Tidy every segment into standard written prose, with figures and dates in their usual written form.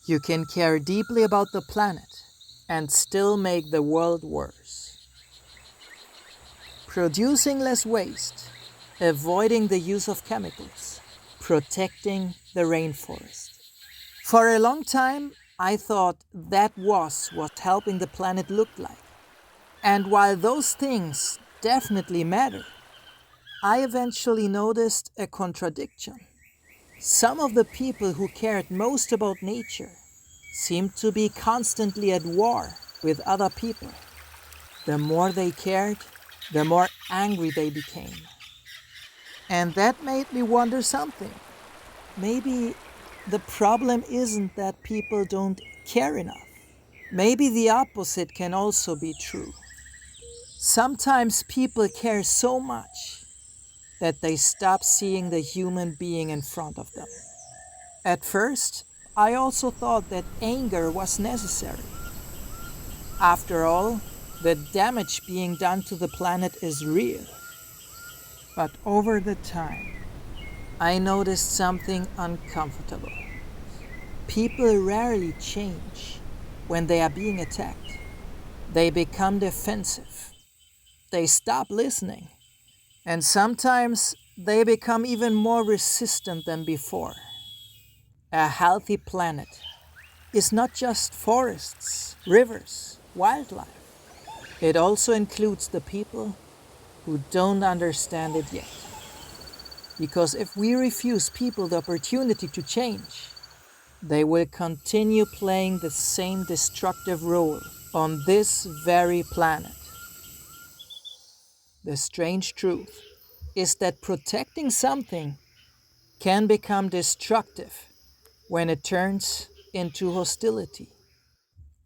You can care deeply about the planet and still make the world worse. Producing less waste, avoiding the use of chemicals, protecting the rainforest. For a long time, I thought that was what helping the planet looked like. And while those things definitely matter, I eventually noticed a contradiction. Some of the people who cared most about nature seemed to be constantly at war with other people. The more they cared, the more angry they became. And that made me wonder something. Maybe the problem isn't that people don't care enough. Maybe the opposite can also be true. Sometimes people care so much that they stop seeing the human being in front of them. At first, I also thought that anger was necessary. After all, the damage being done to the planet is real. But over the time, I noticed something uncomfortable. People rarely change when they are being attacked. They become defensive. They stop listening. And sometimes they become even more resistant than before. A healthy planet is not just forests, rivers, wildlife. It also includes the people who don't understand it yet. Because if we refuse people the opportunity to change, they will continue playing the same destructive role on this very planet. The strange truth is that protecting something can become destructive when it turns into hostility.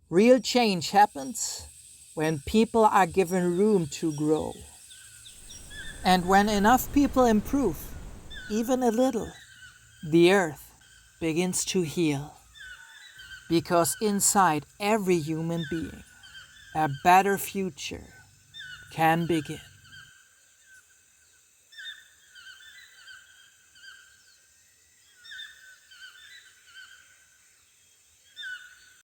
Real change happens when people are given room to grow. And when enough people improve, even a little, the earth begins to heal. Because inside every human being, a better future can begin.